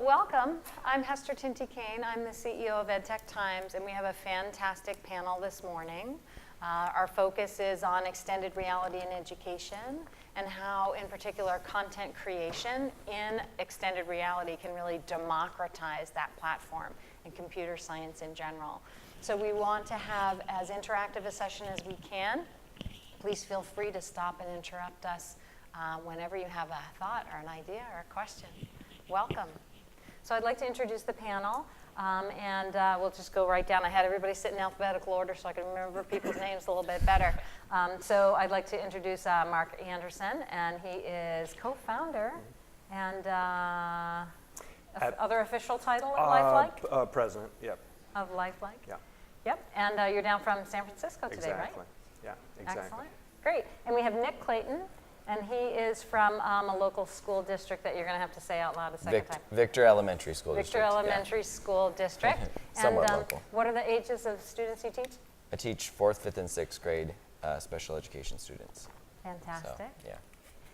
So welcome. I'm Hester Tinti-Kane. I'm the CEO of EdTech Times, and we have a fantastic panel this morning. Our focus is on extended reality in education and how, in particular, content creation in extended reality can really democratize that platform and computer science in general. So we want to have as interactive a session as we can. Please feel free to stop and interrupt us whenever you have a thought or an idea or a question. Welcome. So I'd like to introduce the panel, and we'll just go right down. I had everybody sit in alphabetical order so I can remember people's names a little bit better. So I'd like to introduce Mark Anderson, and he is co-founder and other official title at Lifelike? President, yep. Of Lifelike? Yeah. Yep, and you're down from San Francisco today, right? Exactly, yeah, exactly. Excellent, great. And we have Nick Clayton, and he is from a local school district that you're going to have to say out loud a second time. Victor Elementary School District. Victor Elementary School District. Somewhat and local. What are the ages of students you teach? I teach 4th, 5th, and 6th grade special education students. Fantastic. So, yeah.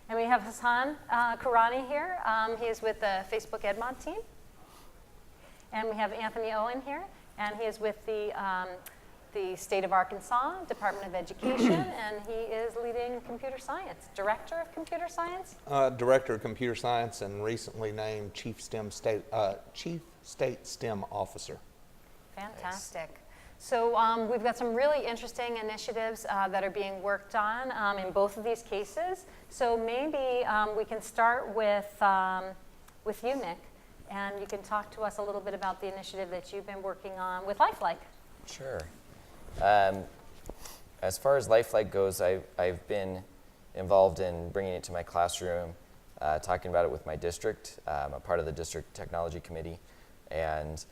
And we have Hassan Karani here. He is with the Facebook EdMod team. And we have Anthony Owen here, and he is with the State of Arkansas Department of Education, and he is leading computer science. Director of computer science? Director of Computer Science, and recently named Chief State STEM Officer. Fantastic. Nice. So we've got some really interesting initiatives that are being worked on in both of these cases. So maybe we can start with you, Nick, and you can talk to us a little bit about the initiative that you've been working on with Lifelike. Sure. As far as Lifelike goes, I've been involved in bringing it to my classroom, talking about it with my district. I'm a part of the district technology committee, and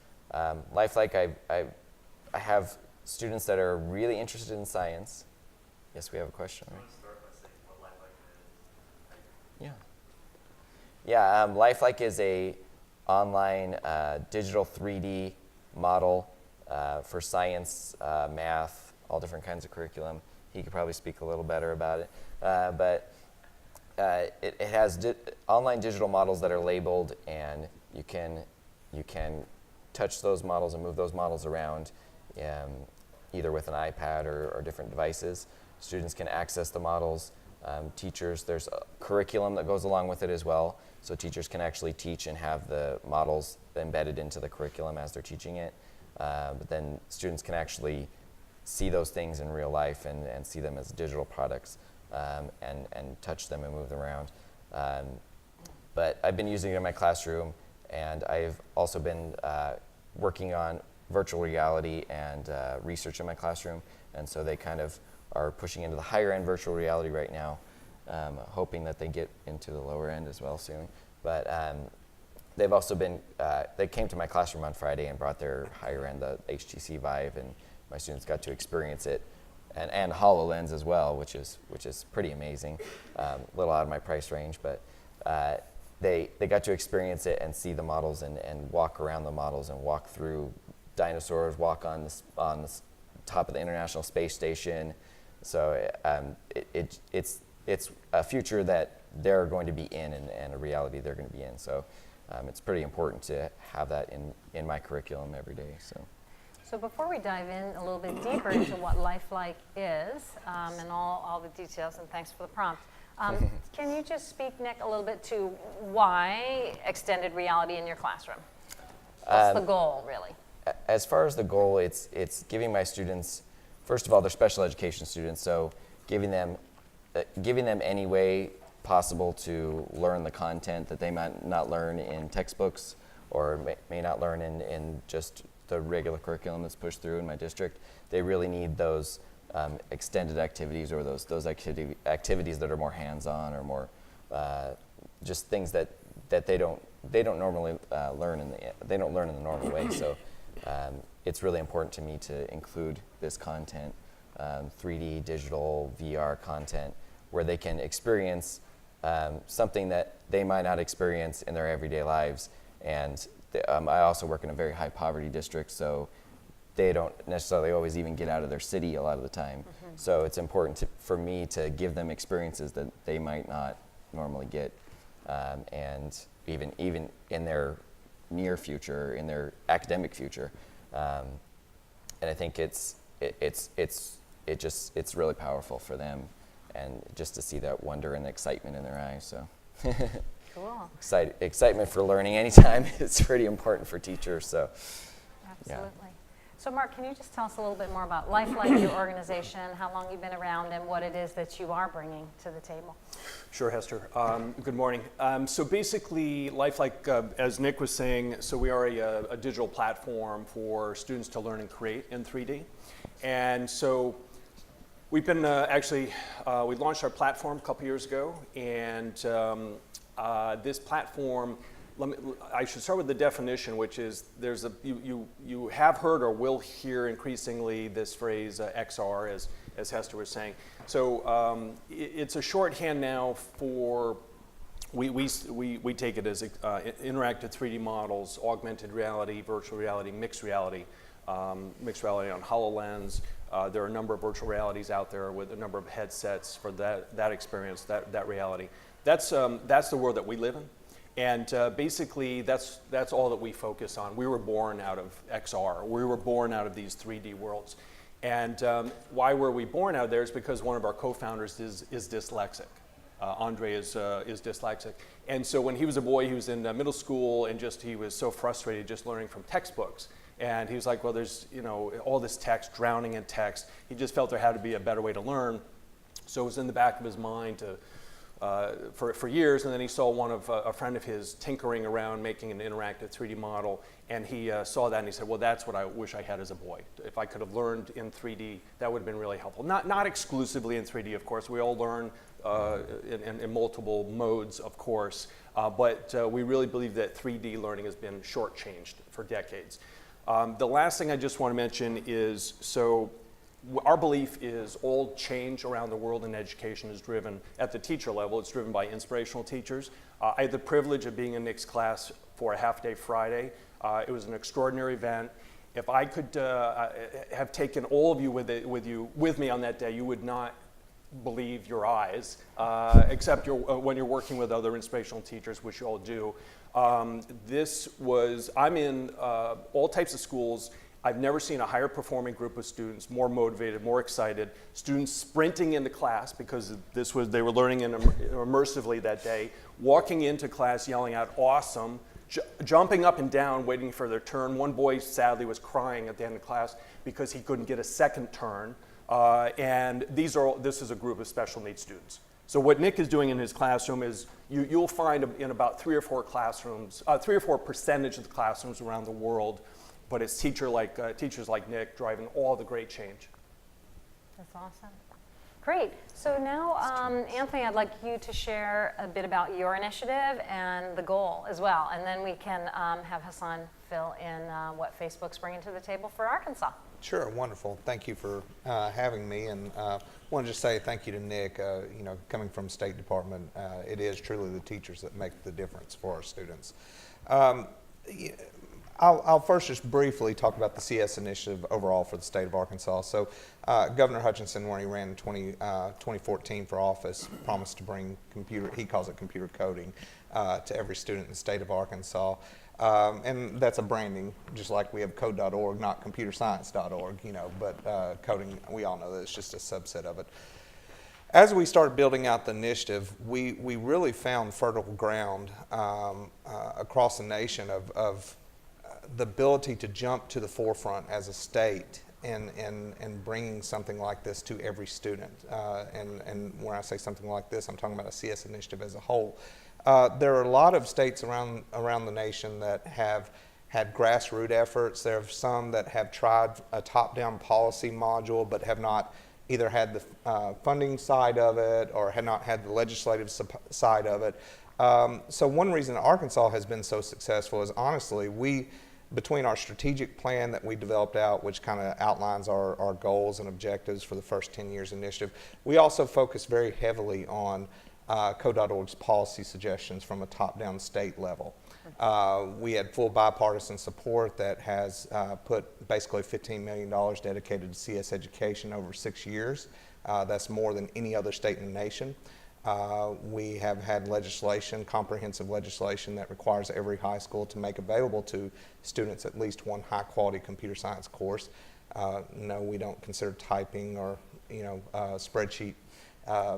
Lifelike, I have students that are really interested in science. Yes, we have a question. I want to start by saying what Lifelike is. Yeah. Yeah, Lifelike is a online digital 3D model for science, math, all different kinds of curriculum. He could probably speak a little better about it. But it has online digital models that are labeled, and you can touch those models and move those models around either with an iPad or different devices. Students can access the models. Teachers, there's a curriculum that goes along with it as well. So teachers can actually teach and have the models embedded into the curriculum as they're teaching it. But then students can actually see those things in real life and see them as digital products and touch them and move them around. But I've been using it in my classroom, and I've also been working on virtual reality and research in my classroom. And so they kind of are pushing into the higher end virtual reality right now, hoping that they get into the lower end as well soon. But they've also been, they came to my classroom on Friday and brought their higher end, the HTC Vive, and my students got to experience it, and HoloLens as well, which is pretty amazing. A little out of my price range, but they got to experience it and see the models and walk around the models and walk through dinosaurs, walk on the top of the International Space Station. So it's a future that they're going to be in and a reality they're going to be in. So it's pretty important to have that in my curriculum every day. So before we dive in a little bit deeper into what Lifelike is and all the details, and thanks for the prompt, can you just speak, Nick, a little bit to why extended reality in your classroom? What's the goal, really? As far as the goal, it's giving my students, first of all, they're special education students, so giving them any way possible to learn the content that they might not learn in textbooks or may not learn in just the regular curriculum that's pushed through in my district. They really need those extended activities or those activities that are more hands-on or more just things that they don't normally learn in the normal way. So it's really important to me to include this content, 3D, digital, VR content, where they can experience something that they might not experience in their everyday lives. And I also work in a very high poverty district, so they don't necessarily always even get out of their city a lot of the time. Mm-hmm. So it's important for me to give them experiences that they might not normally get. And even in their near future, in their academic future. And I think it's really powerful for them, and just to see that wonder and excitement in their eyes. So, Cool. excitement for learning anytime is pretty important for teachers. So, Absolutely. So Mark, can you just tell us a little bit more about Lifelike, your organization, how long you've been around, and what it is that you are bringing to the table? Sure, Hester. Good morning. So basically, Lifelike, as Nick was saying, so we are a digital platform for students to learn and create in 3D. And so we've been we launched our platform a couple years ago, and this platform, I should start with the definition, which is you have heard or will hear increasingly this phrase XR, as Hester was saying. So it's a shorthand now for, we take it as interactive 3D models, augmented reality, virtual reality, mixed reality on HoloLens. There are a number of virtual realities out there with a number of headsets for that experience, that reality. That's the world that we live in. And basically, that's all that we focus on. We were born out of XR. We were born out of these 3D worlds. And why were we born out of there is because one of our co-founders is dyslexic. Andre is dyslexic. And so when he was a boy, he was in middle school, and he was so frustrated just learning from textbooks. And he was like, well, there's all this text, drowning in text. He just felt there had to be a better way to learn. So it was in the back of his mind for years, and then he saw a friend of his tinkering around making an interactive 3D model, and he saw that and he said, well, that's what I wish I had as a boy. If I could have learned in 3D, that would have been really helpful. Not exclusively in 3D, of course. We all learn in multiple modes, of course, but we really believe that 3D learning has been shortchanged for decades. The last thing I just want to mention is, our belief is all change around the world in education is driven, at the teacher level, it's driven by inspirational teachers. I had the privilege of being in Nick's class for a half-day Friday. It was an extraordinary event. If I could have taken all of you with me on that day, you would not believe your eyes, except when you're working with other inspirational teachers, which you all do. I'm in all types of schools. I've never seen a higher performing group of students, more motivated, more excited, students sprinting into class because they were learning immersively that day, walking into class yelling out, awesome, jumping up and down, waiting for their turn. One boy sadly was crying at the end of class because he couldn't get a second turn. And this is a group of special needs students. So what Nick is doing in his classroom is you'll find in about 3 or 4 classrooms, 3 or 4% of the classrooms around the world, but it's teachers like Nick driving all the great change. That's awesome. Great. So now, Anthony, I'd like you to share a bit about your initiative and the goal as well, and then we can have Hassan fill in what Facebook's bringing to the table for Arkansas. Sure, wonderful. Thank you for having me, and want to just say thank you to Nick. Coming from State Department, it is truly the teachers that make the difference for our students. I'll first just briefly talk about the CS initiative overall for the state of Arkansas. So Governor Hutchinson, when he ran in 2014 for office, promised to bring he calls it computer coding, to every student in the state of Arkansas. And that's a branding, just like we have code.org, not computerscience.org, but coding, we all know that it's just a subset of it. As we started building out the initiative, we really found fertile ground across the nation of the ability to jump to the forefront as a state and bringing something like this to every student. And when I say something like this, I'm talking about a CS initiative as a whole. There are a lot of states around the nation that have had grassroots efforts. There are some that have tried a top-down policy module but have not either had the funding side of it or had not had the legislative side of it. So one reason Arkansas has been so successful is honestly, between our strategic plan that we developed out, which kind of outlines our goals and objectives for the first 10 years initiative, we also focus very heavily on Code.org's policy suggestions from a top-down state level. We had full bipartisan support that has put basically $15 million dedicated to CS education over 6 years. That's more than any other state in the nation. We have had legislation, comprehensive legislation, that requires every high school to make available to students at least one high-quality computer science course. No, we don't consider typing or spreadsheet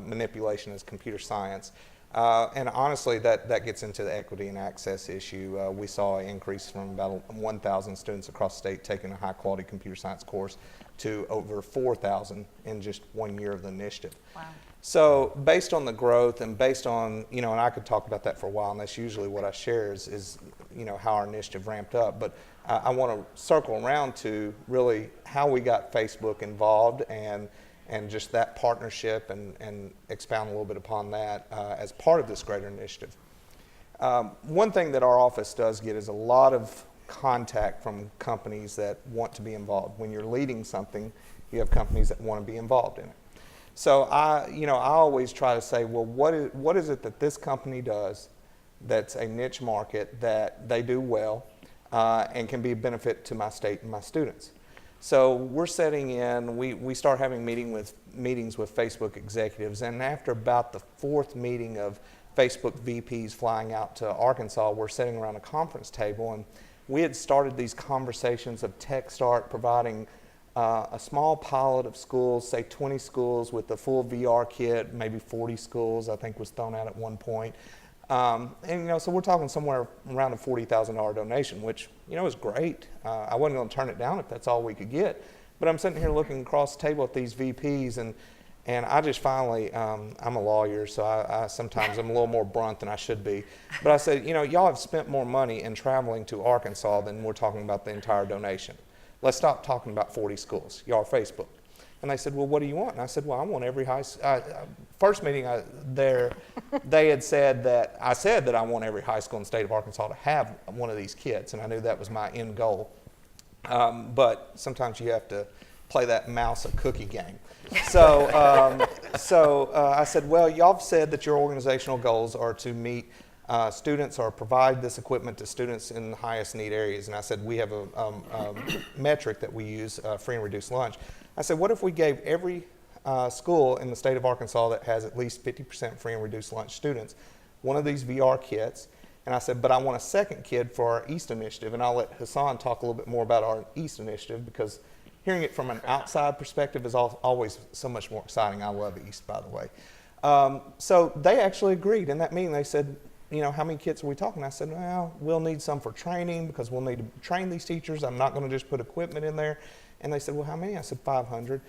manipulation as computer science. And honestly, that gets into the equity and access issue. We saw an increase from about 1,000 students across the state taking a high-quality computer science course to over 4,000 in just 1 year of the initiative. Wow. So based on the growth and based on, and I could talk about that for a while, and that's usually what I share is how our initiative ramped up. But I want to circle around to really how we got Facebook involved and just that partnership and expound a little bit upon that as part of this greater initiative. One thing that our office does get is a lot of contact from companies that want to be involved. When you're leading something, you have companies that want to be involved in it. So I always try to say, well, what is it that this company does that's a niche market that they do well and can be a benefit to my state and my students? So we're setting in, we start having meetings with Facebook executives, and after about the fourth meeting of Facebook VPs flying out to Arkansas, we're sitting around a conference table, and we had started these conversations of TechStart providing a small pilot of schools, say 20 schools with the full VR kit, maybe 40 schools I think was thrown out at one point. So we're talking somewhere around a $40,000 donation, which, is great. I wasn't going to turn it down if that's all we could get. But I'm sitting here looking across the table at these VPs, and I just finally, I'm a lawyer, so I sometimes I'm a little more blunt than I should be. But I said, y'all have spent more money in traveling to Arkansas than we're talking about the entire donation. Let's stop talking about 40 schools. Y'all are Facebook. And they said, well, what do you want? And I said, well, I want every first meeting there, they had said that, I said that I want every high school in the state of Arkansas to have one of these kits, and I knew that was my end goal. But sometimes you have to play that mouse a cookie game. So, I said, well, y'all have said that your organizational goals are to meet students or provide this equipment to students in the highest need areas. And I said, we have a metric that we use, free and reduced lunch. I said, what if we gave every school in the state of Arkansas that has at least 50% free and reduced lunch students one of these VR kits? And I said, but I want a second kid for our East Initiative. And I'll let Hassan talk a little bit more about our East Initiative, because hearing it from an outside perspective is always so much more exciting. I love East, by the way. So they actually agreed. In that meeting, they said, how many kits are we talking? I said, well, we'll need some for training because we'll need to train these teachers. I'm not going to just put equipment in there. And they said, well, how many? I said, 500.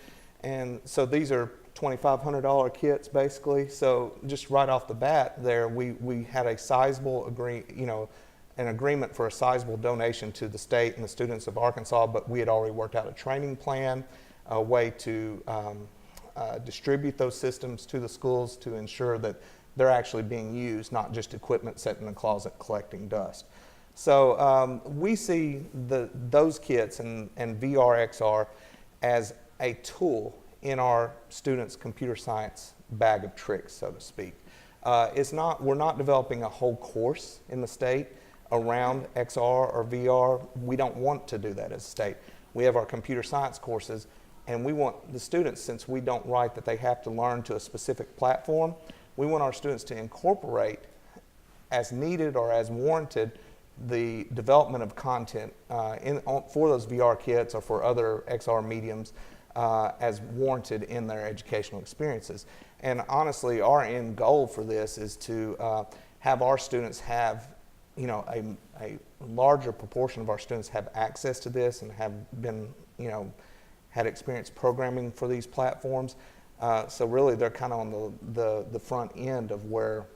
And so these are $2,500 kits, basically. So just right off the bat there, we had a sizable an agreement for a sizable donation to the state and the students of Arkansas, but we had already worked out a training plan, a way to distribute those systems to the schools to ensure that they're actually being used, not just equipment set in the closet collecting dust. So we see those kits and VR XR as a tool in our students' computer science bag of tricks, so to speak. We're not developing a whole course in the state around XR or VR. We don't want to do that as a state. We have our computer science courses, and we want the students, since we don't write that they have to learn to a specific platform, we want our students to incorporate as needed or as warranted the development of content for those VR kits or for other XR mediums as warranted in their educational experiences. And honestly, our end goal for this is to have our students have, a larger proportion of our students have access to this and have been, had experience programming for these platforms. So really, they're kind of on the front end of where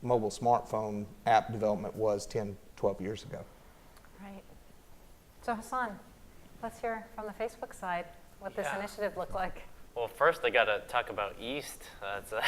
mobile smartphone app development was 10, 12 years ago. Right. So Hassan, let's hear from the Facebook side what this initiative looked like. Well, first I got to talk about East. It's a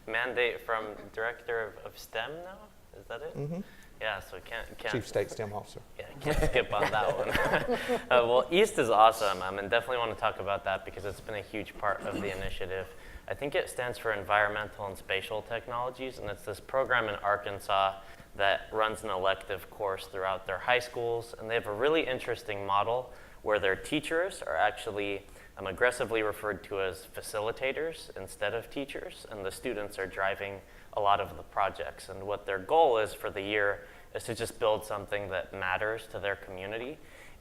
mandate from Director of STEM now. Is that it? Mm-hmm. Yeah, so can't Chief State STEM Officer. Yeah, can't skip on that one. Well, East is awesome, and definitely want to talk about that because it's been a huge part of the initiative. I think it stands for Environmental and Spatial Technologies, and it's this program in Arkansas that runs an elective course throughout their high schools, and they have a really interesting model where their teachers are actually aggressively referred to as facilitators instead of teachers, and the students are driving a lot of the projects. And what their goal is for the year is to just build something that matters to their community.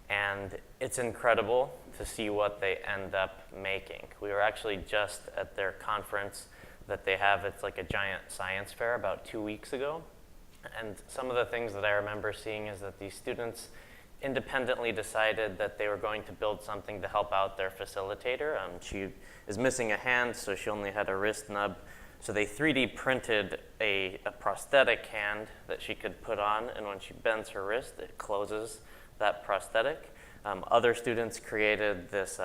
And it's incredible to see what they end up making. We were actually just at their conference that they have. It's like a giant science fair about 2 weeks ago. And some of the things that I remember seeing is that these students independently decided that they were going to build something to help out their facilitator. She is missing a hand, so she only had a wrist nub. So they 3D printed a prosthetic hand that she could put on, and when she bends her wrist, it closes that prosthetic. Other students created this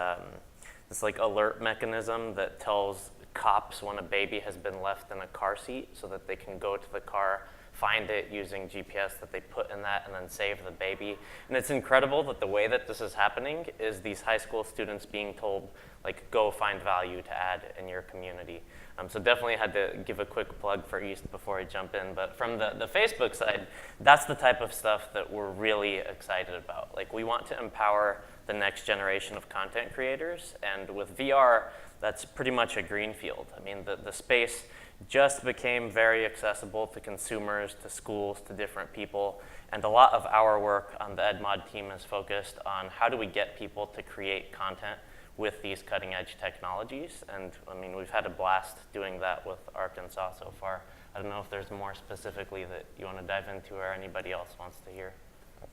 like alert mechanism that tells cops when a baby has been left in a car seat so that they can go to the car, find it using GPS that they put in that, and then save the baby. And it's incredible that the way that this is happening is these high school students being told, like, go find value to add in your community. So definitely had to give a quick plug for East before I jump in. But from the Facebook side, that's the type of stuff that we're really excited about. Like, we want to empower the next generation of content creators. And with VR, that's pretty much a greenfield. I mean, the space just became very accessible to consumers, to schools, to different people. And a lot of our work on the EdMod team is focused on how do we get people to create content with these cutting edge technologies. And I mean, we've had a blast doing that with Arkansas so far. I don't know if there's more specifically that you want to dive into or anybody else wants to hear.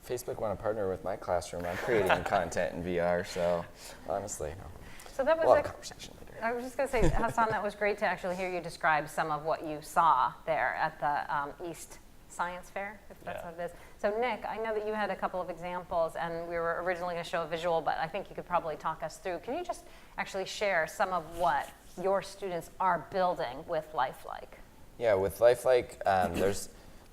Facebook want to partner with my classroom. I'm creating content in VR, so honestly, no. So that was We'll have a conversation later. I was just going to say, Hassan, that was great to actually hear you describe some of what you saw there at the East Science Fair, if that's what it is. So Nick, I know that you had a couple of examples, and we were originally going to show a visual, but I think you could probably talk us through. Can you just actually share some of what your students are building with Lifelike? Yeah, with Lifelike,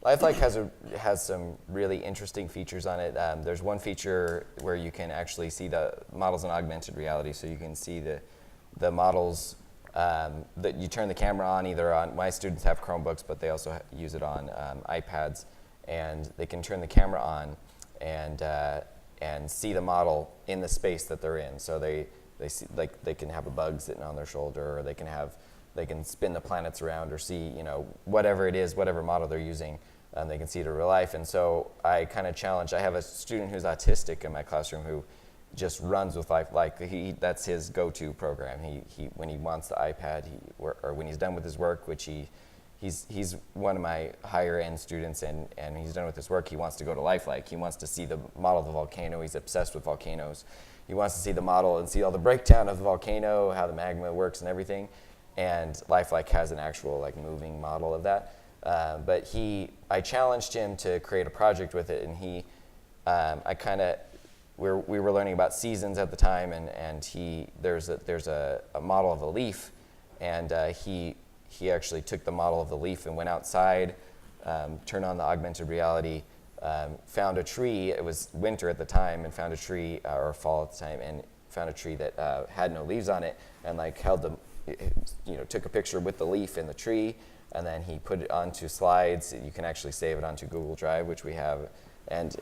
Lifelike has some really interesting features on it. There's one feature where you can actually see the models in augmented reality, so you can see the models that you turn the camera on. Either on, my students have Chromebooks, but they also use it on iPads, and they can turn the camera on and see the model in the space that they're in. So they see, like, they can have a bug sitting on their shoulder, or they can spin the planets around, or see, whatever it is, whatever model they're using, they can see it in real life. And so I kind of challenge. I have a student who's autistic in my classroom who just runs with Lifelike. That's his go-to program. He when he wants the iPad, or when he's done with his work, which he's one of my higher end students, and he's done with his work, he wants to go to Lifelike. He wants to see the model of the volcano. He's obsessed with volcanoes. He wants to see the model and see all the breakdown of the volcano, how the magma works and everything. And Lifelike has an actual moving model of that. But I challenged him to create a project with it, and we were learning about seasons at the time, and there's a model of a leaf, and he actually took the model of the leaf and went outside, turned on the augmented reality, found a tree. It was winter at the time, and found a tree, or fall at the time, and found a tree that had no leaves on it, and took a picture with the leaf in the tree, and then he put it onto slides. You can actually save it onto Google Drive, which we have, and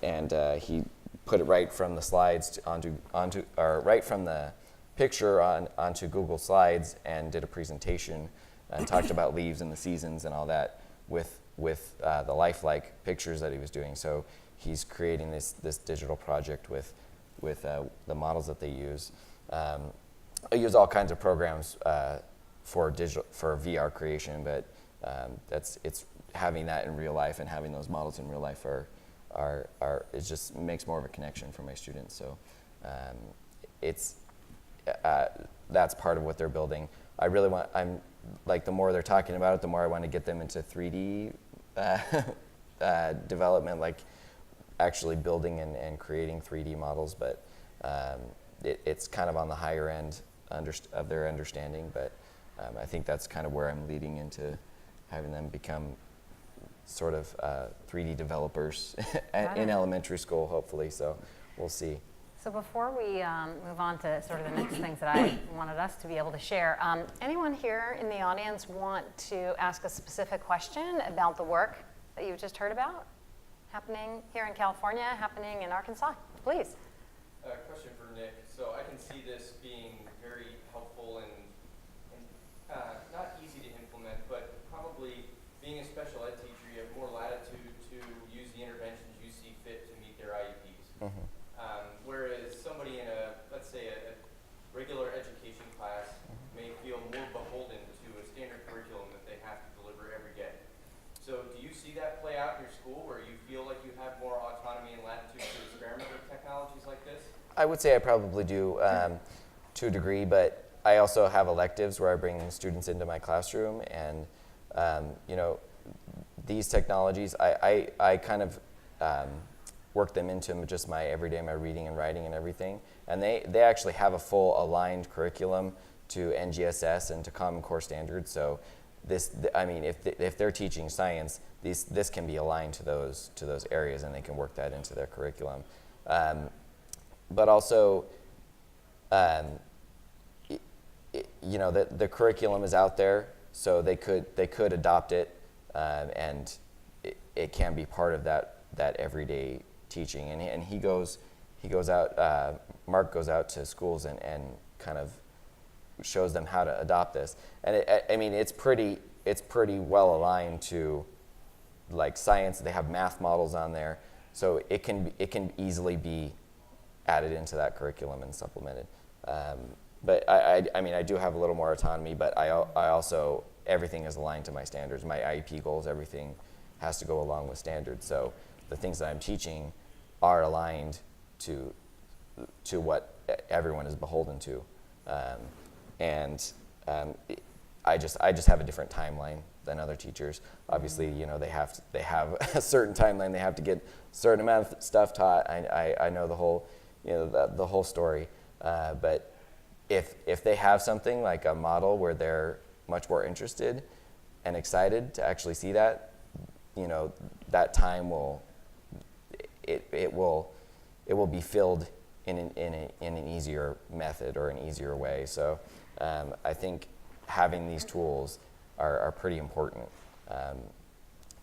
he put it right from the slides right from the picture onto Google Slides, and did a presentation and talked about leaves and the seasons and all that with the Lifelike pictures that he was doing. So he's creating this digital project with the models that they use. I use all kinds of programs for VR creation, but it's having that in real life and having those models in real life it just makes more of a connection for my students. So that's part of what they're building. The more they're talking about it, the more I want to get them into 3D development, like actually building and creating 3D models. But it's kind of on the higher end of their understanding. But I think that's kind of where I'm leading into having them become sort of 3D developers in elementary school, hopefully. So we'll see. So before we move on to sort of the next things that I wanted us to be able to share, anyone here in the audience want to ask a specific question about the work that you've just heard about happening here in California, happening in Arkansas? Please. Question for Nick. So I can see this being very I would say I probably do to a degree, but I also have electives where I bring students into my classroom, and you know, these technologies, I kind of work them into just my everyday, my reading and writing and everything, and they actually have a full aligned curriculum to NGSS and to Common Core standards. So this, I mean, if they're teaching science, this can be aligned to those areas, and they can work that into their curriculum. But also, you know, the curriculum is out there, so they could adopt it, and it can be part of that everyday teaching. And he goes out. Mark goes out to schools and kind of shows them how to adopt this. And I mean, it's pretty well aligned to like science. They have math models on there, so it can easily be added into that curriculum and supplemented. But I mean, I do have a little more autonomy, but I also, everything is aligned to my standards. My IEP goals, everything has to go along with standards. So the things that I'm teaching are aligned to what everyone is beholden to. I just have a different timeline than other teachers. Obviously, you know, they have a certain timeline. They have to get a certain amount of stuff taught. I know the whole, you know, the whole story. But if they have something like a model where they're much more interested and excited to actually see that, you know, that time will be filled in an easier method or an easier way. So I think having these tools are pretty important,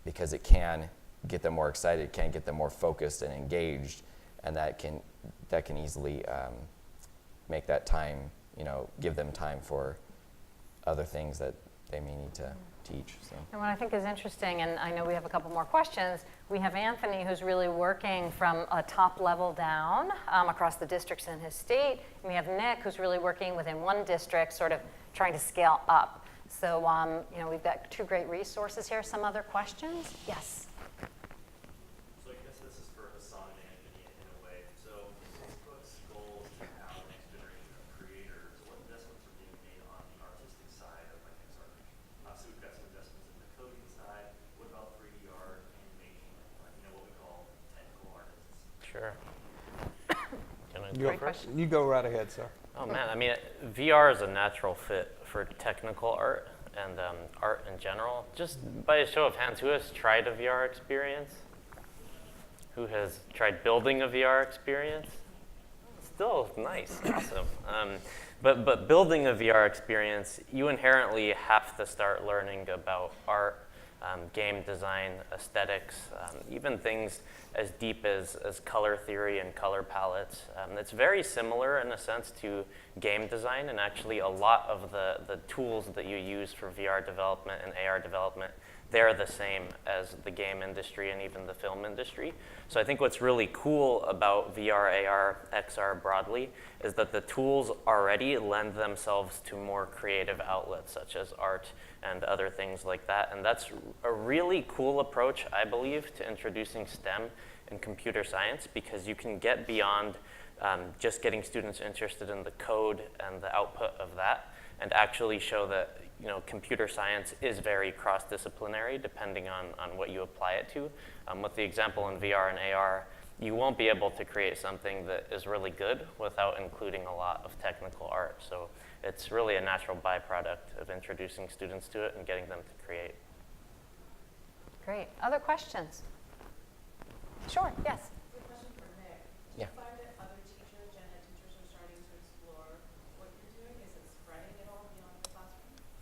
because it can get them more excited, can get them more focused and engaged, and that can easily make that time, you know, give them time for other things that they may need to teach. So. And what I think is interesting, and I know we have a couple more questions, we have Anthony who's really working from a top level down across the districts in his state, and we have Nick who's really working within one district, sort of trying to scale up. So, you know, we've got two great resources here. Some other questions? Yes. So I guess this is for Hassan and Anthony in a way. So Facebook's goal is to empower the next generation of creators. What investments are being made on the artistic side of like XR? So we've got some investments in the coding side. What about 3D art, animation, you know, what we call technical artists? Sure. Can I go Great first? question. You go right ahead, sir. Oh man, I mean, VR is a natural fit for technical art and art in general. Just by a show of hands, who has tried a VR experience? Who has tried building a VR experience? Still nice, awesome. But building a VR experience, you inherently have to start learning about art, game design, aesthetics, even things as deep as color theory and color palettes. It's very similar in a sense to game design, and actually a lot of the tools that you use for VR development and AR development, they're the same as the game industry and even the film industry. So I think what's really cool about VR, AR, XR broadly is that the tools already lend themselves to more creative outlets such as art and other things like that. And that's a really cool approach, I believe, to introducing STEM in computer science, because you can get beyond just getting students interested in the code and the output of that, and actually show that, you know, computer science is very cross-disciplinary depending on what you apply it to. With the example in VR and AR, you won't be able to create something that is really good without including a lot of technical art. So it's really a natural byproduct of introducing students to it and getting them to create. Great. Other questions? Sure, yes. A question for Nick. Do Yeah. you find that other teachers, gen ed teachers, are starting to explore what you're doing? Is it spreading at all beyond the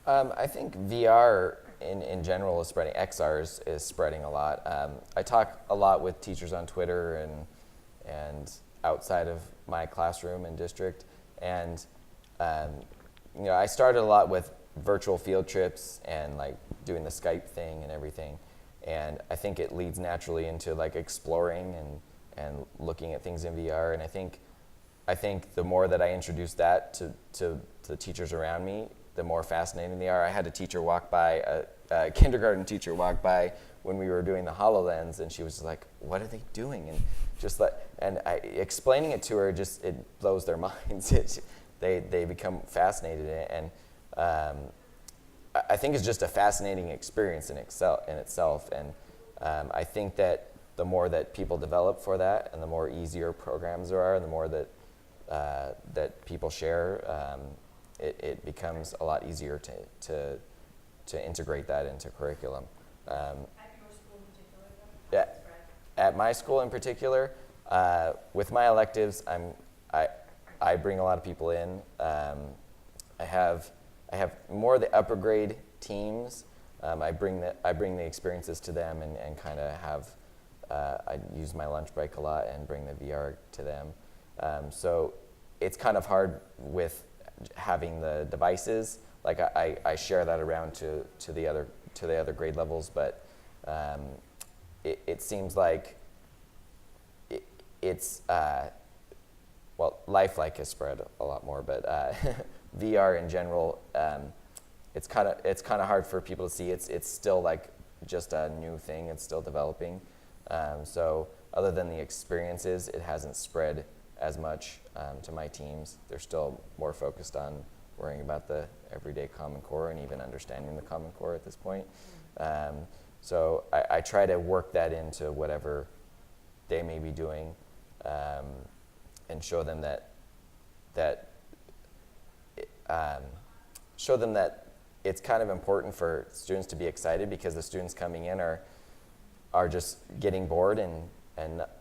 classroom? I think VR in general is spreading. XR is spreading a lot. I talk a lot with teachers on Twitter and outside of my classroom and district. And you know, I started a lot with virtual field trips and like doing the Skype thing and everything. And I think it leads naturally into like exploring and looking at things in VR. And I think the more that I introduce that to the teachers around me, the more fascinating they are. I had a teacher walk by, a kindergarten teacher walk by when we were doing the HoloLens, and she was like, "What are they doing?" And just explaining it to her, just it blows their minds. They become fascinated in it, and I think it's just a fascinating experience in itself. And I think that the more that people develop for that, and the more easier programs there are, and the more that people share, it becomes a lot easier to integrate that into curriculum. At your school in particular, though? Yeah, at my school in particular, with my electives, I bring a lot of people in. I have more of the upper grade teams. I bring the experiences to them, and kind of have. I use my lunch break a lot and bring the VR to them. So it's kind of hard with having the devices. Like I share that around to the other grade levels, but it seems like it's well, Lifelike has spread a lot more, but VR in general, it's kind of hard for people to see. It's still like just a new thing. It's still developing. So other than the experiences, it hasn't spread as much to my teams. They're still more focused on worrying about the everyday Common Core and even understanding the Common Core at this point. So I try to work that into whatever they may be doing, and show them that it's kind of important for students to be excited, because the students coming in are just getting bored and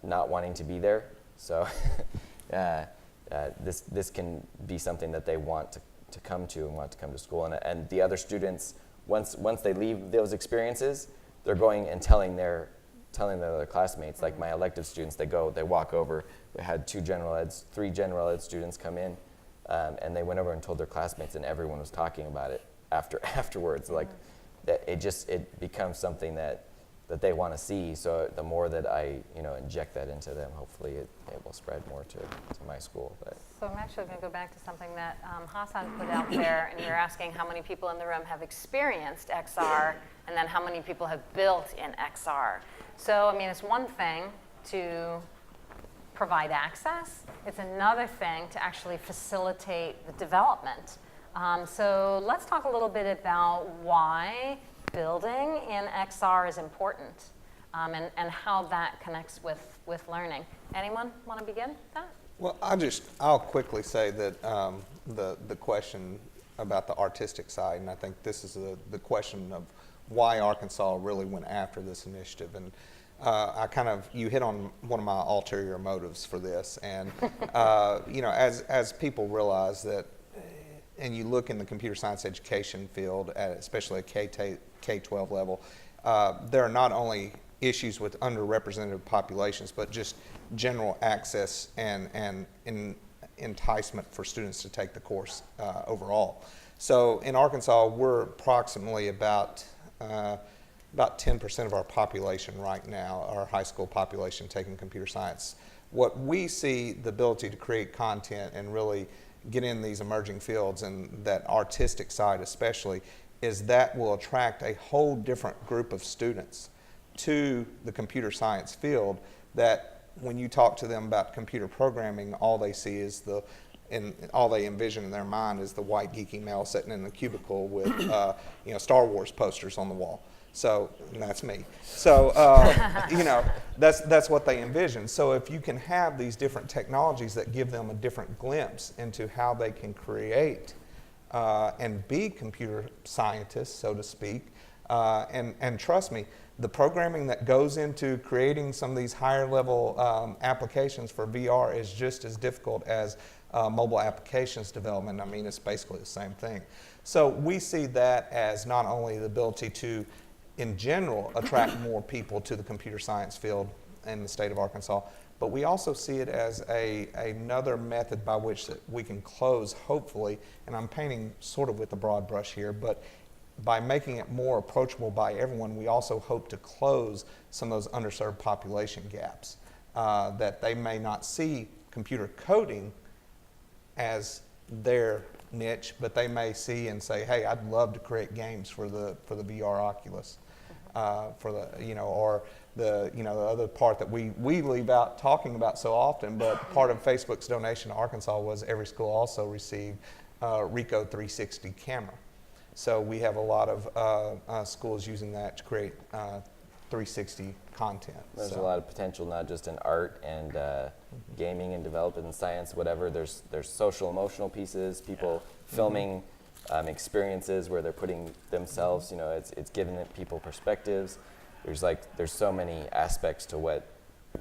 not wanting to be there. So this can be something that they want to come to and want to come to school. And the other students, once they leave those experiences, they're going and telling their other classmates. Like my elective students, they walk over. We had 3 general ed students come in, and they went over and told their classmates, and everyone was talking about it afterwards. Like that, it becomes something that they want to see. So the more that I inject that into them, hopefully it will spread more to my school. But. So I'm actually going to go back to something that Hassan put out there, and you're asking how many people in the room have experienced XR, and then how many people have built in XR. So I mean, it's one thing to provide access. It's another thing to actually facilitate the development. So let's talk a little bit about why building in XR is important, and how that connects with learning. Anyone want to begin with that? Well, I'll quickly say that the question about the artistic side, and I think this is the question of why Arkansas really went after this initiative. And you hit on one of my ulterior motives for this. And, as people realize that, and you look in the computer science education field, especially at K-12 level, there are not only issues with underrepresented populations, but just general access and enticement for students to take the course overall. So in Arkansas, we're approximately about 10% of our population right now, our high school population, taking computer science. What we see the ability to create content and really get in these emerging fields, and that artistic side especially, is that will attract a whole different group of students to the computer science field, that when you talk to them about computer programming, all they see is all they envision in their mind is the white geeky male sitting in the cubicle with Star Wars posters on the wall. So that's me. So that's what they envision. So if you can have these different technologies that give them a different glimpse into how they can create and be computer scientists, so to speak, and trust me, the programming that goes into creating some of these higher level applications for VR is just as difficult as mobile applications development. I mean, it's basically the same thing. So we see that as not only the ability to, in general, attract more people to the computer science field in the state of Arkansas, but we also see it as another method by which that we can close, hopefully, and I'm painting sort of with a broad brush here, but by making it more approachable by everyone, we also hope to close some of those underserved population gaps, that they may not see computer coding as their niche, but they may see and say, hey, I'd love to create games for the VR Oculus, for the, you know, or the, you know, the other part that we leave out talking about so often, but part of Facebook's donation to Arkansas was every school also received Ricoh 360 camera. So we have a lot of schools using that to create 360 content. There's a lot of potential, not just in art and gaming and development and science, whatever. There's social, emotional pieces, people filming experiences where they're putting themselves, you know, it's giving people perspectives. There's so many aspects to what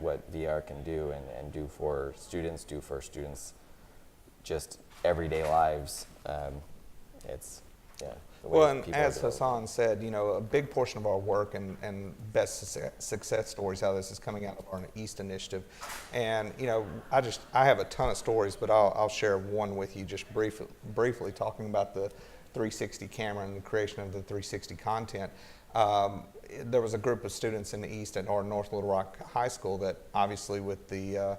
VR can do and do for students, just everyday lives. Well, and as Hassan said, you know, a big portion of our work and best success stories out of this is coming out of our East initiative. And, you know, I have a ton of stories, but I'll share one with you just briefly talking about the 360 camera and the creation of the 360 content. There was a group of students in the East at our North Little Rock High School that obviously with the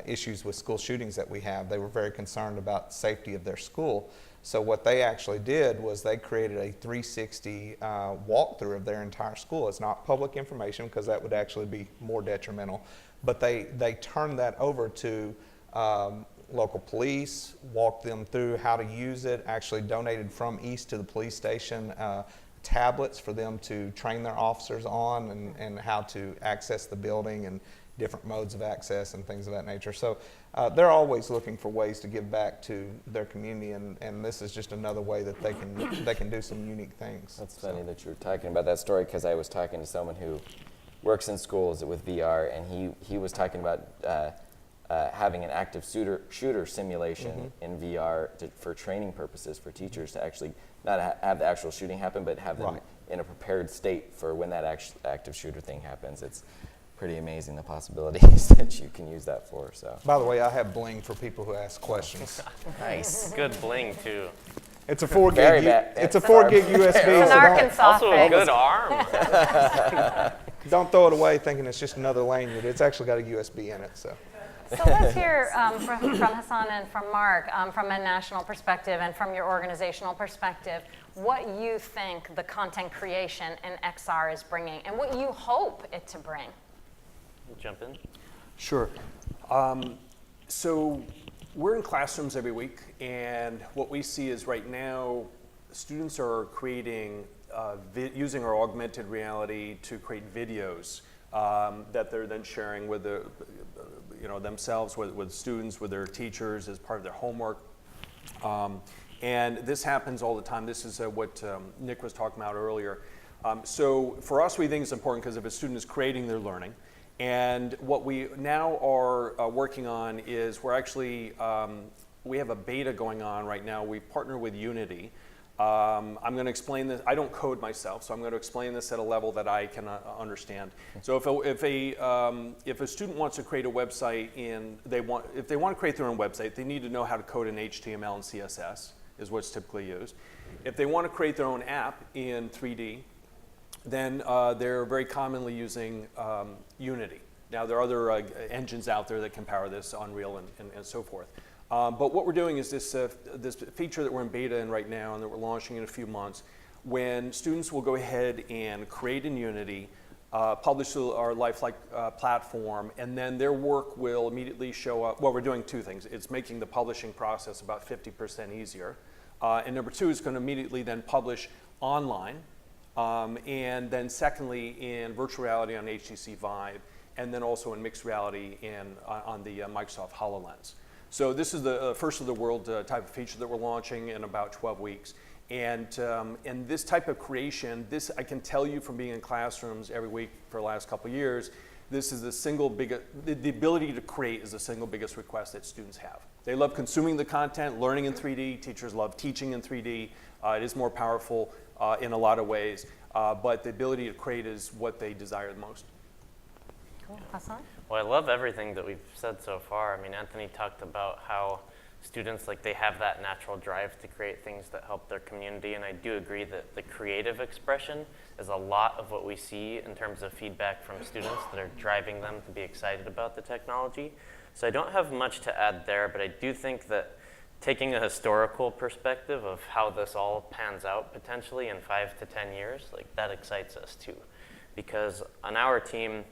issues with school shootings that we have, they were very concerned about the safety of their school. So what they actually did was they created a 360 walkthrough of their entire school. It's not public information because that would actually be more detrimental, but they turned that over to local police, walked them through how to use it, actually donated from East to the police station tablets for them to train their officers on and how to access the building and different modes of access and things of that nature. So they're always looking for ways to give back to their community, and this is just another way that they can do some unique things. That's funny that you were talking about that story, because I was talking to someone who works in schools with VR, and he was talking about having an active shooter simulation in VR for training purposes for teachers to actually not have the actual shooting happen, but have them in a prepared state for when that active shooter thing happens. It's pretty amazing the possibilities that you can use that for. So. By the way, I have bling for people who ask questions. Nice. Good bling too. It's a 4 gig. It's a 4 gig USB. It's an Arkansas Also a thing. good arm. Don't throw it away thinking it's just another lanyard. It's actually got a USB in it. So let's hear from Hassan and from Mark, from a national perspective and from your organizational perspective, what you think the content creation in XR is bringing and what you hope it to bring. Jump in. Sure. So we're in classrooms every week, and what we see is right now students are creating, using our augmented reality to create videos that they're then sharing with themselves, with students, with their teachers as part of their homework. And this happens all the time. This is what Nick was talking about earlier. So for us, we think it's important because if a student is creating, they're learning. And what we now are working on is we're actually, we have a beta going on right now. We partner with Unity. I'm going to explain this. I don't code myself, so I'm going to explain this at a level that I can understand. So if a student wants to create a website if they want to create their own website, they need to know how to code in HTML and CSS is what's typically used. If they want to create their own app in 3D, then they're very commonly using Unity. Now there are other engines out there that can power this, Unreal and so forth. But what we're doing is this feature that we're in beta in right now and that we're launching in a few months, when students will go ahead and create in Unity, publish to our Lifelike platform, and then their work will immediately show up. Well, we're doing two things. It's making the publishing process about 50% easier. And number two, is going to immediately then publish online. And then secondly, in virtual reality on HTC Vive, and then also in mixed reality on the Microsoft HoloLens. So this is the first of the world type of feature that we're launching in about 12 weeks. And this type of creation, this I can tell you from being in classrooms every week for the last couple of years, this is the single biggest, the ability to create is the single biggest request that students have. They love consuming the content, learning in 3D, teachers love teaching in 3D. It is more powerful in a lot of ways, but the ability to create is what they desire the most. Cool. Hassan? Well, I love everything that we've said so far. I mean, Anthony talked about how students, they have that natural drive to create things that help their community, and I do agree that the creative expression is a lot of what we see in terms of feedback from students that are driving them to be excited about the technology. So I don't have much to add there, but I do think that taking a historical perspective of how this all pans out potentially in 5 to 10 years, like that excites us too. Because on our team,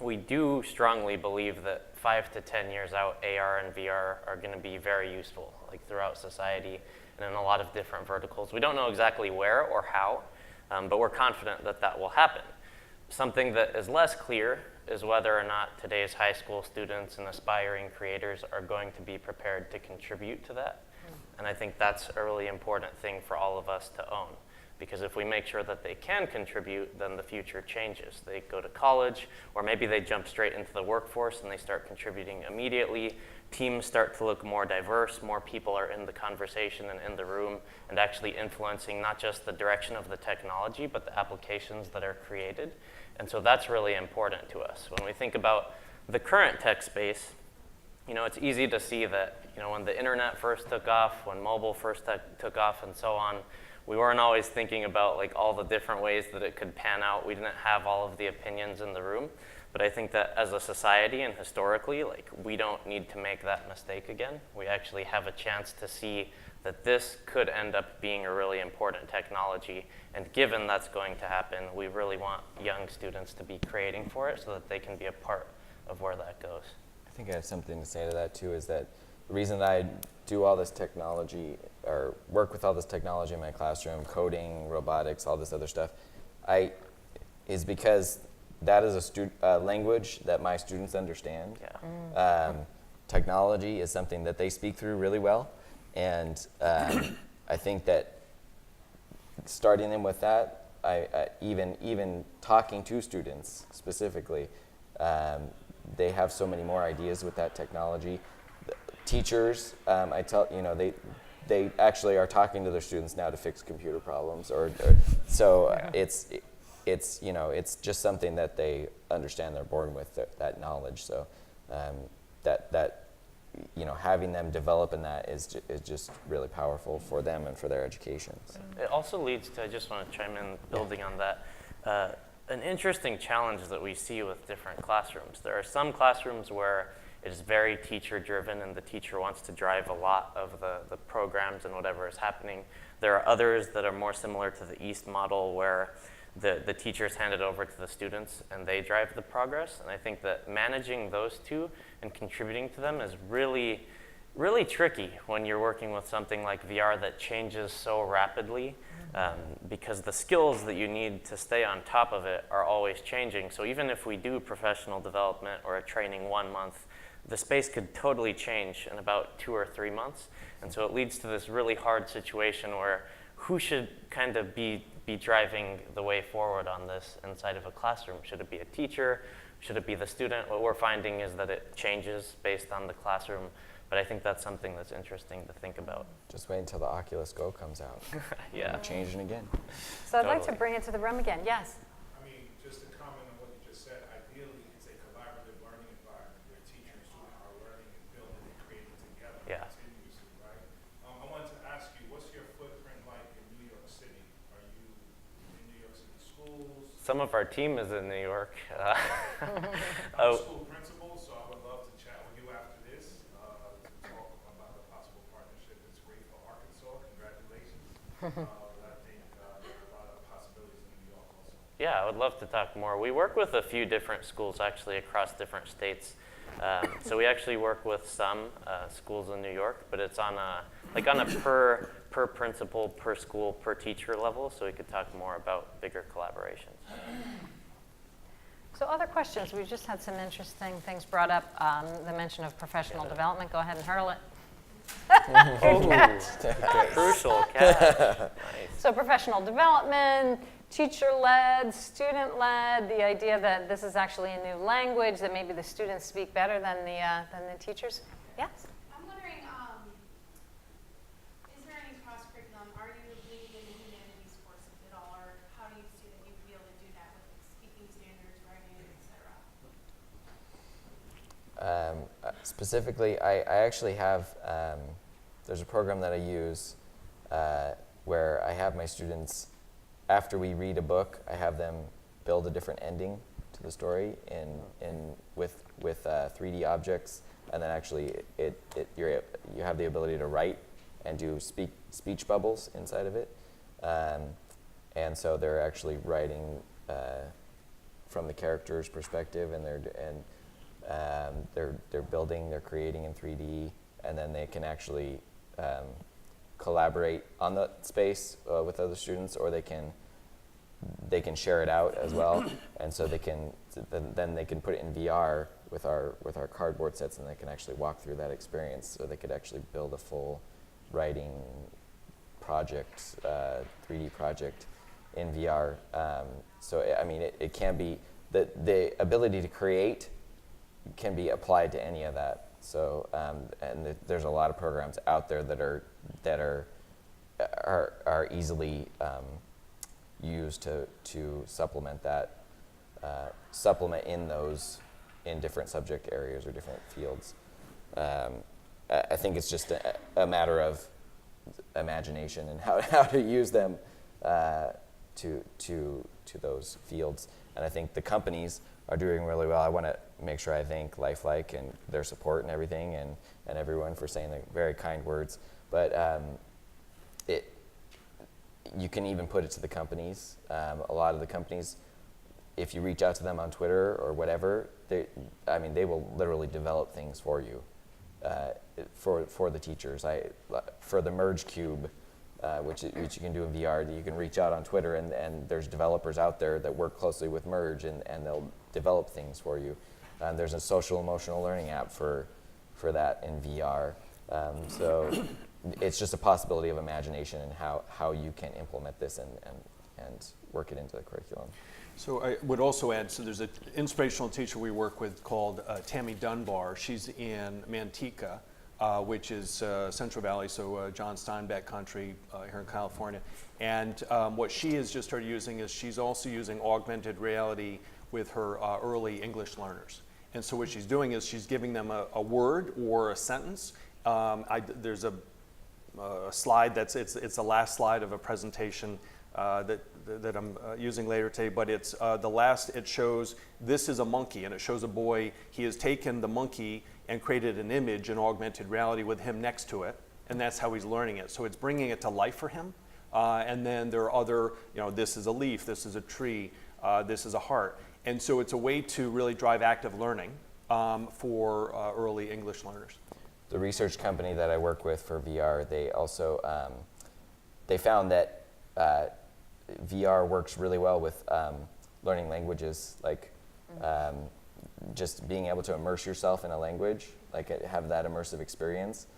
we do strongly believe that 5 to 10 years out, AR and VR are going to be very useful, like throughout society and in a lot of different verticals. We don't know exactly where or how, but we're confident that that will happen. Something that is less clear is whether or not today's high school students and aspiring creators are going to be prepared to contribute to that. And I think that's a really important thing for all of us to own. Because if we make sure that they can contribute, then the future changes. They go to college, or maybe they jump straight into the workforce and they start contributing immediately. Teams start to look more diverse, more people are in the conversation and in the room and actually influencing not just the direction of the technology, but the applications that are created. And so that's really important to us. When we think about the current tech space, it's easy to see that, when the internet first took off, when mobile first took off and so on, we weren't always thinking about like all the different ways that it could pan out. We didn't have all of the opinions in the room. But I think that as a society and historically, like we don't need to make that mistake again. We actually have a chance to see that this could end up being a really important technology. And given that's going to happen, we really want young students to be creating for it so that they can be a part of where that goes. I think I have something to say to that too, is that the reason that I do all this technology or work with all this technology in my classroom, coding, robotics, all this other stuff, is because that is a language that my students understand. Yeah. Technology is something that they speak through really well. And I think that starting them with that, even talking to students specifically, they have so many more ideas with that technology. Teachers, they actually are talking to their students now to fix computer problems, it's just something that they understand. They're born with that knowledge. So having them develop in that is just really powerful for them and for their education. So. It also leads to, I just want to chime in, building on that, an interesting challenge that we see with different classrooms. There are some classrooms where it is very teacher-driven and the teacher wants to drive a lot of the programs and whatever is happening. There are others that are more similar to the East model where the teachers hand it over to the students and they drive the progress. And I think that managing those two and contributing to them is really, really tricky when you're working with something like VR that changes so rapidly, because the skills that you need to stay on top of it are always changing. So even if we do professional development or a training 1 month, the space could totally change in about 2 or 3 months. And so it leads to this really hard situation where who should kind of be driving the way forward on this inside of a classroom? Should it be a teacher? Should it be the student? What we're finding is that it changes based on the classroom, but I think that's something that's interesting to think about. Just wait until the Oculus Go comes out. Yeah. Changing again. So I'd like to bring it to the room again. Yes? I mean, just to comment on what you just said, ideally it's a collaborative learning environment where teacher and student are learning and building and creating together. Yeah. Continuously, right? I wanted to ask you, what's your footprint like in New York City? Are you in New York City schools? Some of our team is in New York. I'm a school principal, so I would love to chat with you after this to talk about a possible partnership. It's great for Arkansas. Congratulations. I think there are a lot of possibilities in New York also. Yeah, I would love to talk more. We work with a few different schools actually across different states. So we actually work with some schools in New York, but it's on a per principal, per school, per teacher level, so we could talk more about bigger collaborations. So other questions? We've just had some interesting things brought up. The mention of professional development. Go ahead and hurl it. Crucial catch. Nice. So professional development, teacher-led, student-led, the idea that this is actually a new language, that maybe the students speak better than the teachers. Yes? I'm wondering, is there any cross-curriculum? Are you leading in the humanities courses at all, or how do you see that you'd be able to do that with speaking standards, writing, et cetera? Specifically, I actually have, there's a program that I use where I have my students, after we read a book, I have them build a different ending to the story with 3D objects. and then actually you have the ability to write and do speech bubbles inside of it. And so they're actually writing from the character's perspective, and they're building, they're creating in 3D, and then they can actually collaborate on the space with other students, or they can share it out as well. And so then they can put it in VR with our cardboard sets, and they can actually walk through that experience. So they could actually build a full writing project, 3D project in VR. So I mean, it can be, the ability to create can be applied to any of that. So and there's a lot of programs out there that are easily used to supplement that, supplement in different subject areas or different fields. I think it's just a matter of imagination and how to use them to those fields. And I think the companies are doing really well. I want to make sure I thank Lifelike and their support and everything, and everyone for saying the very kind words. But you can even put it to the companies. A lot of the companies, if you reach out to them on Twitter or whatever, they will literally develop things for you, for the teachers. For the Merge Cube, which you can do in VR, you can reach out on Twitter, and there's developers out there that work closely with Merge, and they'll develop things for you. There's a social emotional learning app for that in VR. So it's just a possibility of imagination and how you can implement this and work it into the curriculum. So I would also add, so there's an inspirational teacher we work with called Tammy Dunbar. She's in Manteca, which is Central Valley, so John Steinbeck country here in California. And what she has just started using is she's also using augmented reality with her early English learners. And so what she's doing is she's giving them a word or a sentence. There's a slide it's the last slide of a presentation that I'm using later today, but it's it shows this is a monkey, and it shows a boy. He has taken the monkey and created an image in augmented reality with him next to it, and that's how he's learning it. So it's bringing it to life for him. And then there are other, this is a leaf, this is a tree, this is a heart. And so it's a way to really drive active learning for early English learners. The research company that I work with for VR, they also, they found that VR works really well with learning languages, like just being able to immerse yourself in a language, like have that immersive experience.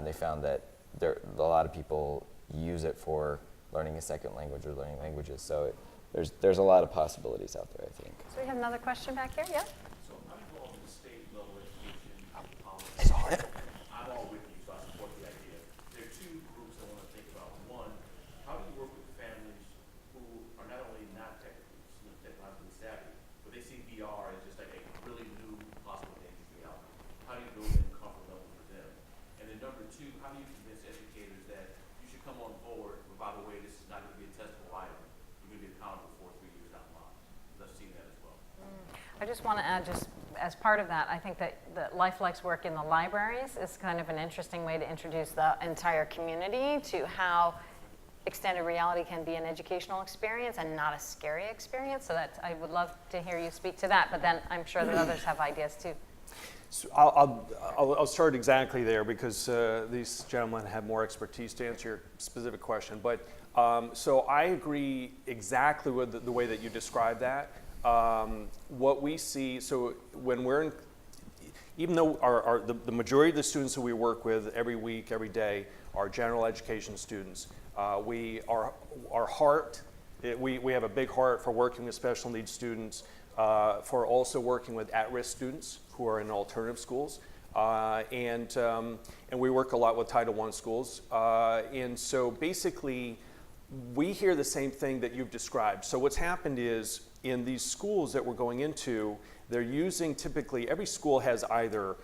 They found that a lot of people use it for learning a second language or learning languages. So there's a lot of possibilities out there, I think. So we have another question back here, yeah? So I'm involved in the state level education policy. I'm all with you, so I support the idea. There are two groups I want to think about. One, how do you work with families who are not only not technologically savvy, but they see VR as just like a really new, possible dangerous reality? How do you build in comfort level for them? And then number two, how do you convince educators that you should come on board, but by the way, this is not going to be a testable item. You're going to be accountable for 3 years down the line. Let's see that as well. I just want to add, just as part of that, I think that Lifelike's work in the libraries is kind of an interesting way to introduce the entire community to how extended reality can be an educational experience and not a scary experience. So I would love to hear you speak to that, but then I'm sure that others have ideas too. So I'll start exactly there because these gentlemen have more expertise to answer your specific question. But so I agree exactly with the way that you described that. What we see, so when we're in, even though the majority of the students that we work with every week, every day, are general education students, we have a big heart for working with special needs students, for also working with at-risk students who are in alternative schools, and we work a lot with Title I schools, and so basically we hear the same thing that you've described. So what's happened is in these schools that we're going into, they're using typically, every school has either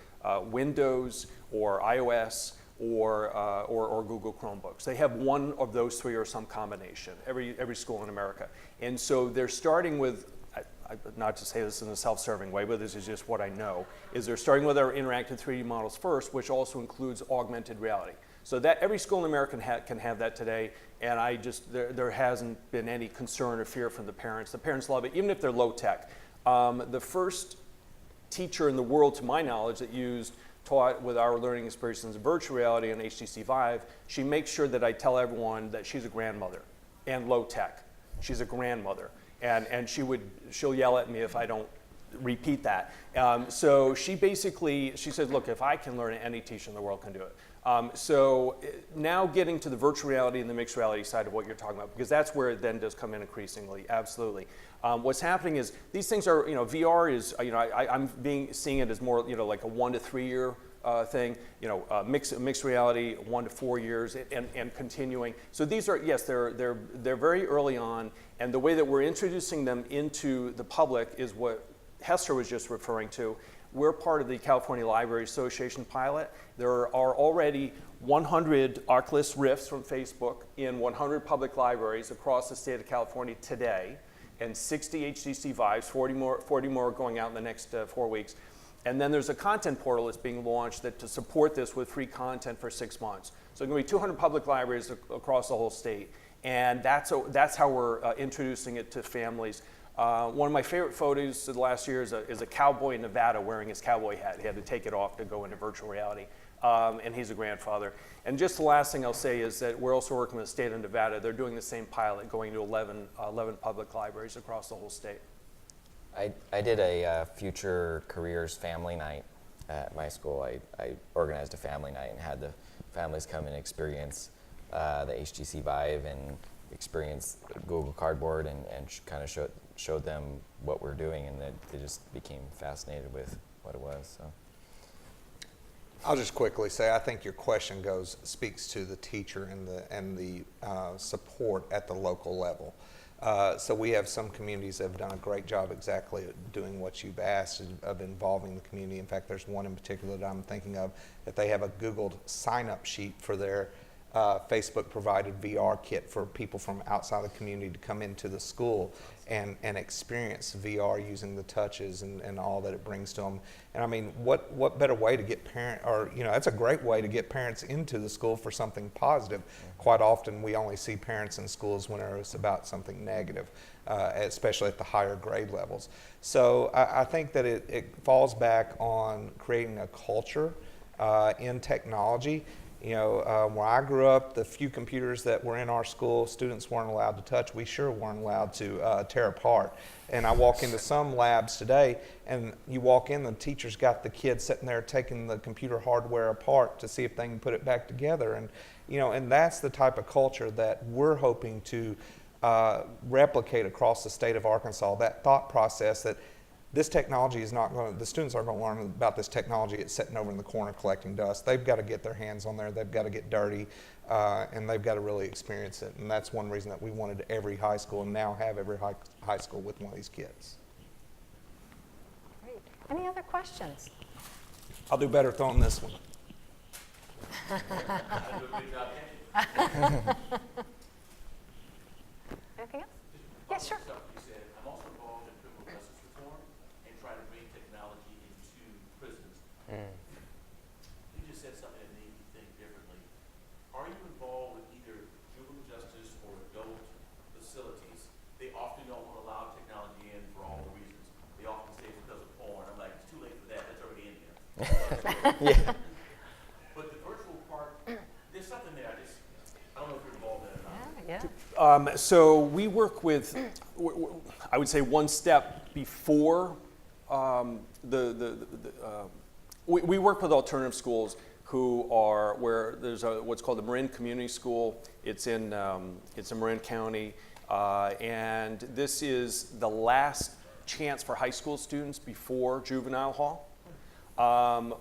Windows or iOS or Google Chromebooks. They have one of those three or some combination, every school in America. And so they're starting with, not to say this in a self-serving way, but this is just what I know, is they're starting with our interactive 3D models first, which also includes augmented reality. So that every school in America can have that today, and there hasn't been any concern or fear from the parents. The parents love it, even if they're low tech. The first teacher in the world, to my knowledge, that taught with our learning experiences in virtual reality and HTC Vive, she makes sure that I tell everyone that she's a grandmother and low tech. She's a grandmother, and she'll yell at me if I don't repeat that. So she said, look, if I can learn it, any teacher in the world can do it. So now getting to the virtual reality and the mixed reality side of what you're talking about, because that's where it then does come in increasingly, absolutely. What's happening is these things are, VR is, I'm seeing it as more, like a 1 to 3 year thing, mixed reality, 1 to 4 years, and continuing. So these are, yes, they're very early on, and the way that we're introducing them into the public is what Hester was just referring to. We're part of the California Library Association pilot. There are already 100 Oculus Rifts from Facebook in 100 public libraries across the state of California today, and 60 HTC Vives, 40 more going out in the next 4 weeks. And then there's a content portal that's being launched to support this with free content for 6 months. So there's going to be 200 public libraries across the whole state. And that's how we're introducing it to families. One of my favorite photos of the last year is a cowboy in Nevada wearing his cowboy hat. He had to take it off to go into virtual reality. And he's a grandfather. And just the last thing I'll say is that we're also working with the state of Nevada. They're doing the same pilot, going to 11 public libraries across the whole state. I did a future careers family night at my school. I organized a family night and had the families come and experience the HTC Vive and experience Google Cardboard and kind of showed them what we're doing, and they just became fascinated with what it was. So I'll just quickly say, I think your question speaks to the teacher and the support at the local level. So we have some communities that have done a great job exactly doing what you've asked of involving the community. In fact, there's one in particular that I'm thinking of, that they have a Googled sign-up sheet for their Facebook-provided VR kit for people from outside the community to come into the school and experience VR using the touches and all that it brings to them. And I mean, what better way to get that's a great way to get parents into the school for something positive. Quite often we only see parents in schools when it's about something negative, especially at the higher grade levels. So I think that it falls back on creating a culture in technology. Where I grew up, the few computers that were in our school, students weren't allowed to touch. We sure weren't allowed to tear apart. And I walk into some labs today, and you walk in, the teacher's got the kids sitting there taking the computer hardware apart to see if they can put it back together. And, and that's the type of culture that we're hoping to replicate across the state of Arkansas, that thought process that this technology is not going to, the students aren't going to learn about this technology. It's sitting over in the corner collecting dust. They've got to get their hands on there. They've got to get dirty, and they've got to really experience it. And that's one reason that we wanted every high school and now have every high school with one of these kits. Great. Any other questions? I'll do better throwing this one. Anything else? Yeah, sure. You just said something that made me think differently. Are you involved with either juvenile justice or adult facilities? They often don't want to allow technology in for all the reasons. They often say it's because of porn. I'm like, it's too late for that. That's already in there. yeah. But the virtual part, there's something there. I don't know if you're involved in it or not. Yeah. So we work with, I would say, one step before we work with alternative schools where there's what's called the Marin Community School. It's in Marin County, and this is the last chance for high school students before juvenile hall,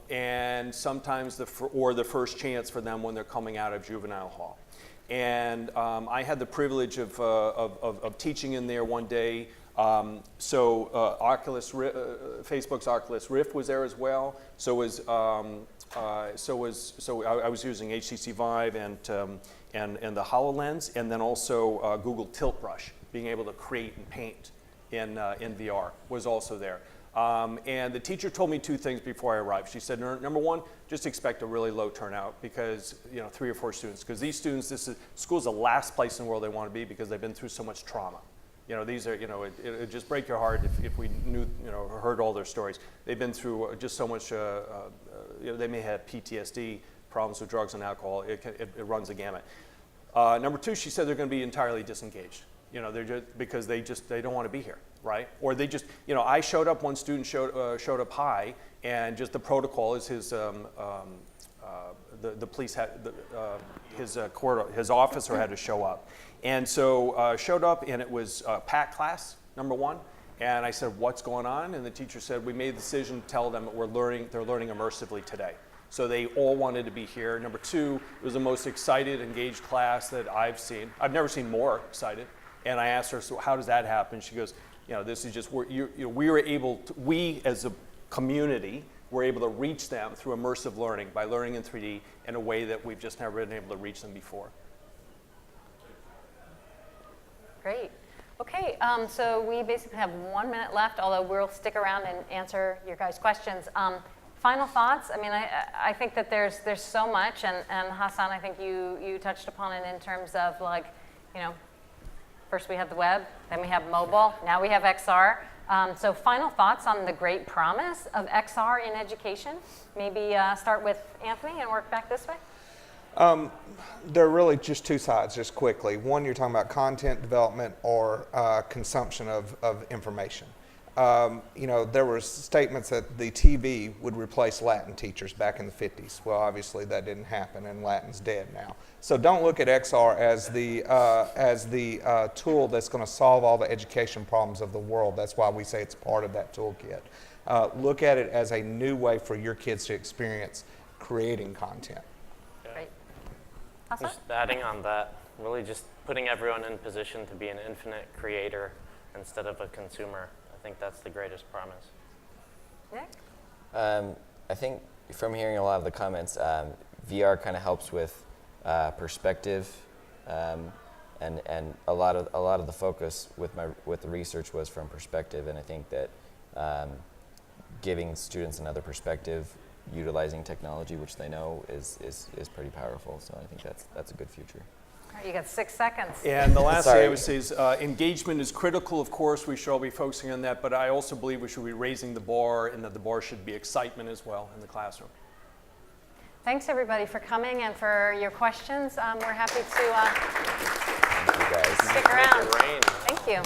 and sometimes the first chance for them when they're coming out of juvenile hall. And I had the privilege of teaching in there one day. Facebook's Oculus Rift was there as well. I was using HTC Vive and the HoloLens, and then also Google Tilt Brush, being able to create and paint in VR was also there. And the teacher told me two things before I arrived. She said, number one, just expect a really low turnout because, 3 or 4 students. Because these students, school's the last place in the world they want to be because they've been through so much trauma. These are, it'd just break your heart if we knew, heard all their stories. They've been through just so much, they may have PTSD, problems with drugs and alcohol. It runs the gamut. Number two, she said they're going to be entirely disengaged. They're just, because they don't want to be here, right? Or they just, I showed up, one student showed up high, and just the protocol is his, the police had, his officer had to show up. And so showed up, and it was PAC class, number one. And I said, what's going on? And the teacher said, we made the decision to tell them that they're learning immersively today. So they all wanted to be here. Number two, it was the most excited, engaged class that I've seen. I've never seen more excited. And I asked her, so how does that happen? She goes, this is just, we as a community were able to reach them through immersive learning by learning in 3D in a way that we've just never been able to reach them before. Great. Okay, so we basically have 1 minute left, although we'll stick around and answer your guys' questions. Final thoughts? I mean, I think that there's so much, and Hassan, I think you touched upon it in terms of first we have the web, then we have mobile, now we have XR. So final thoughts on the great promise of XR in education? Maybe start with Anthony and work back this way. There are really just two sides, just quickly. One, you're talking about content development or consumption of information. There were statements that the TV would replace Latin teachers back in the 50s. Well, obviously that didn't happen, and Latin's dead now. So don't look at XR as the tool that's going to solve all the education problems of the world. That's why we say it's part of that toolkit. Look at it as a new way for your kids to experience creating content. Great. Just adding on that, really just putting everyone in position to be an infinite creator instead of a consumer. I think that's the greatest promise. Nick? I think from hearing a lot of the comments, VR kind of helps with perspective, and a lot of the focus with the research was from perspective, and I think that giving students another perspective, utilizing technology, which they know is pretty powerful. So I think that's a good future. All right, you got 6 seconds. And the last thing I would say is engagement is critical, of course. We should all be focusing on that, but I also believe we should be raising the bar, and that the bar should be excitement as well in the classroom. Thanks, everybody, for coming and for your questions. We're happy to Thank you guys. stick around. Make it rain. Thank you.